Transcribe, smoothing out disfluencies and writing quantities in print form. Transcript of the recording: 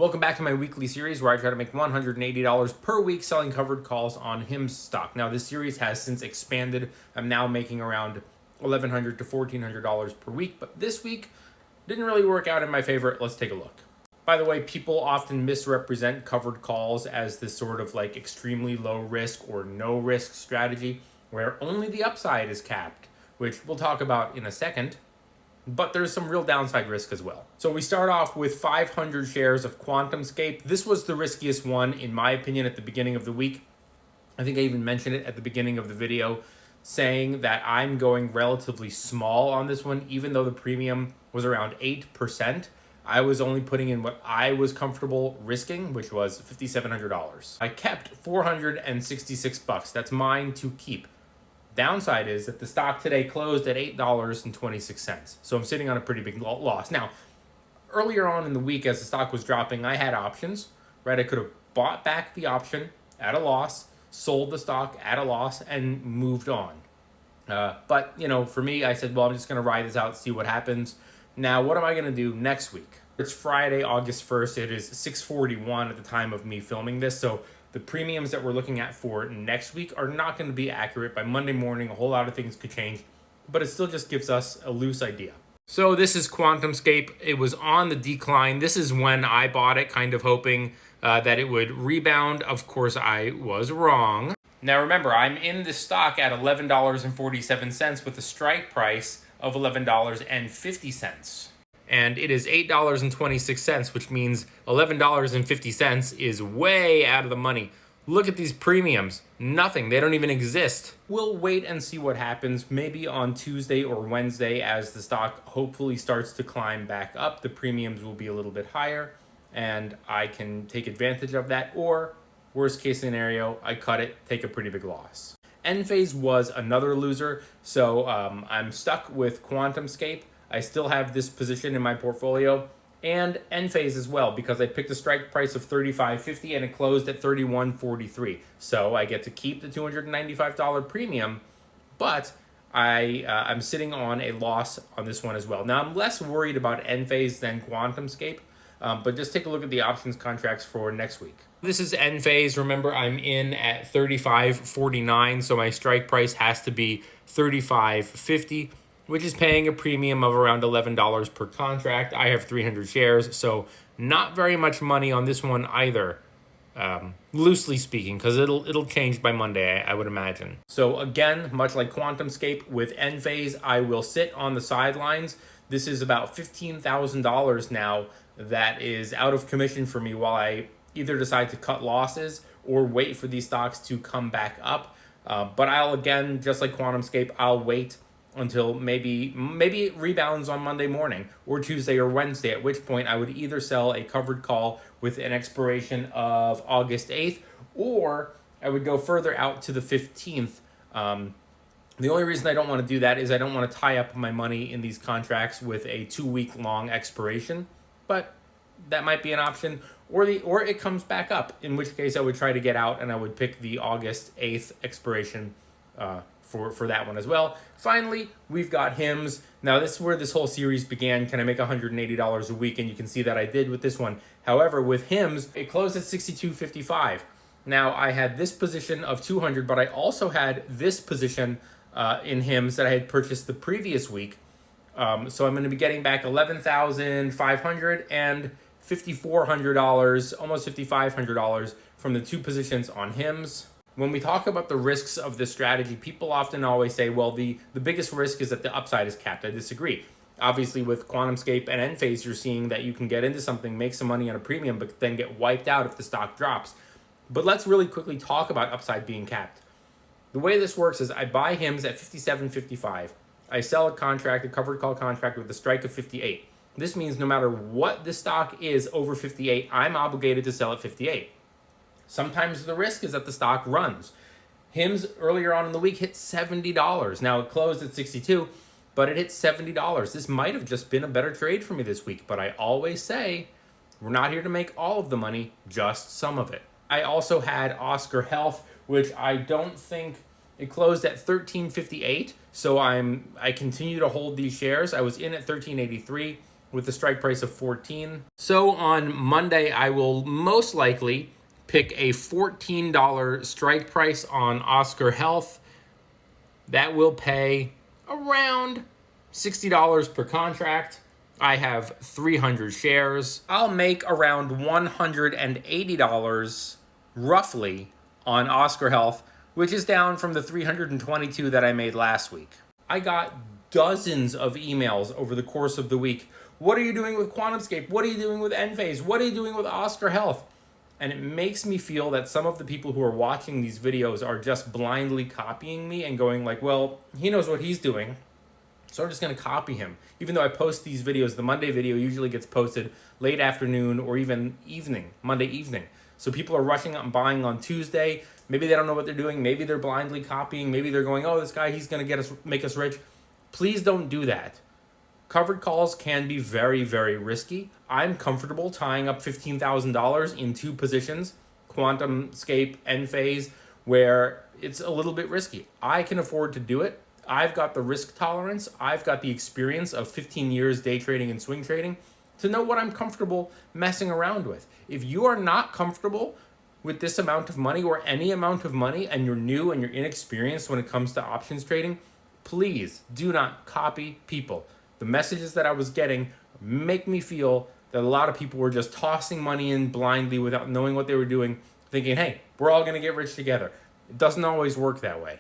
Welcome back to my weekly series where I try to make $180 per week selling covered calls on HIMS stock. Now, this series has since expanded. I'm now making around $1,100 to $1,400 per week, but this week didn't really work out in my favor. Let's take a look. By the way, people often misrepresent covered calls as this sort of like extremely low risk or no risk strategy where only the upside is capped, which we'll talk about in a second. But there's some real downside risk as well. So we start off with 500 shares of QuantumScape. This was the riskiest one, in my opinion, at the beginning of the week. I think I even mentioned it at the beginning of the video, saying that I'm going relatively small on this one, even though the premium was around 8%. I was only putting in what I was comfortable risking, which was $5,700. I kept $466. That's mine to keep. Downside is that the stock today closed at $8.26. So I'm sitting on a pretty big loss. Now, earlier on in the week as the stock was dropping, I had options, right? I could have bought back the option at a loss, sold the stock at a loss, and moved on. But, for me, I said, well, I'm just going to ride this out, see what happens. Now, what am I going to do next week? It's Friday, August 1st. It is 6:41 at the time of me filming this. So the premiums that we're looking at for next week are not going to be accurate. By Monday morning, a whole lot of things could change, but it still just gives us a loose idea. So this is QuantumScape. It was on the decline. This is when I bought it, kind of hoping that it would rebound. Of course, I was wrong. Now remember, I'm in the stock at $11.47 with a strike price of $11.50. And it is $8.26, which means $11.50 is way out of the money. Look at these premiums. Nothing. They don't even exist. We'll wait and see what happens. Maybe on Tuesday or Wednesday, as the stock hopefully starts to climb back up, the premiums will be a little bit higher, and I can take advantage of that. Or, worst case scenario, I cut it, take a pretty big loss. Enphase was another loser, so I'm stuck with QuantumScape. I still have this position in my portfolio, and Enphase as well, because I picked a strike price of $35.50 and it closed at $31.43. So I get to keep the $295 premium, but I'm sitting on a loss on this one as well. Now, I'm less worried about Enphase than QuantumScape, but just take a look at the options contracts for next week. This is Enphase. Remember, I'm in at $35.49, so my strike price has to be $35.50. which is paying a premium of around $11 per contract. I have 300 shares, so not very much money on this one either, loosely speaking, because it'll change by Monday, I would imagine. So again, much like QuantumScape, with Enphase, I will sit on the sidelines. This is about $15,000 now that is out of commission for me while I either decide to cut losses or wait for these stocks to come back up. But I'll, again, just like QuantumScape, I'll wait until maybe it rebounds on Monday morning or Tuesday or Wednesday, at which point I would either sell a covered call with an expiration of August 8th, or I would go further out to the 15th. The only reason I don't want to do that is I don't want to tie up my money in these contracts with a 2-week long expiration, but that might be an option, or it comes back up, in which case I would try to get out and I would pick the August 8th expiration for that one as well. Finally, we've got HIMS. Now, this is where this whole series began. Can I make $180 a week? And you can see that I did with this one. However, with HIMS, it closed at $62.55. Now, I had this position of 200, but I also had this position in HIMS that I had purchased the previous week. So I'm going to be getting back $11,500 and $5,400, almost $5,500 from the two positions on HIMS. When we talk about the risks of this strategy, people often always say, well, the biggest risk is that the upside is capped. I disagree. Obviously, with QuantumScape and Enphase, you're seeing that you can get into something, make some money on a premium, but then get wiped out if the stock drops. But let's really quickly talk about upside being capped. The way this works is I buy HIMS at $57.55. I sell a covered call contract with a strike of $58. This means no matter what the stock is over $58, I'm obligated to sell at $58. Sometimes the risk is that the stock runs. HIMS earlier on in the week hit $70. Now it closed at $62, but it hit $70. This might have just been a better trade for me this week, but I always say we're not here to make all of the money, just some of it. I also had Oscar Health, which I don't think it closed at $13.58, so I continue to hold these shares. I was in at $13.83. with the strike price of 14. So on Monday, I will most likely pick a $14 strike price on Oscar Health. That will pay around $60 per contract. I have 300 shares. I'll make around $180 roughly on Oscar Health, which is down from the 322 that I made last week. I got dozens of emails over the course of the week. What are you doing with QuantumScape? What are you doing with Enphase? What are you doing with Oscar Health? And it makes me feel that some of the people who are watching these videos are just blindly copying me and going like, well, he knows what he's doing, so I'm just going to copy him. Even though I post these videos, the Monday video usually gets posted late afternoon or even evening, Monday evening. So people are rushing out and buying on Tuesday. Maybe they don't know what they're doing. Maybe they're blindly copying. Maybe they're going, oh, this guy, he's going to make us rich. Please don't do that. Covered calls can be very, very risky. I'm comfortable tying up $15,000 in two positions, QuantumScape, Enphase, where it's a little bit risky. I can afford to do it. I've got the risk tolerance. I've got the experience of 15 years day trading and swing trading to know what I'm comfortable messing around with. If you are not comfortable with this amount of money or any amount of money and you're new and you're inexperienced when it comes to options trading, please do not copy people. The messages that I was getting make me feel that a lot of people were just tossing money in blindly without knowing what they were doing, thinking, hey, we're all going to get rich together. It doesn't always work that way.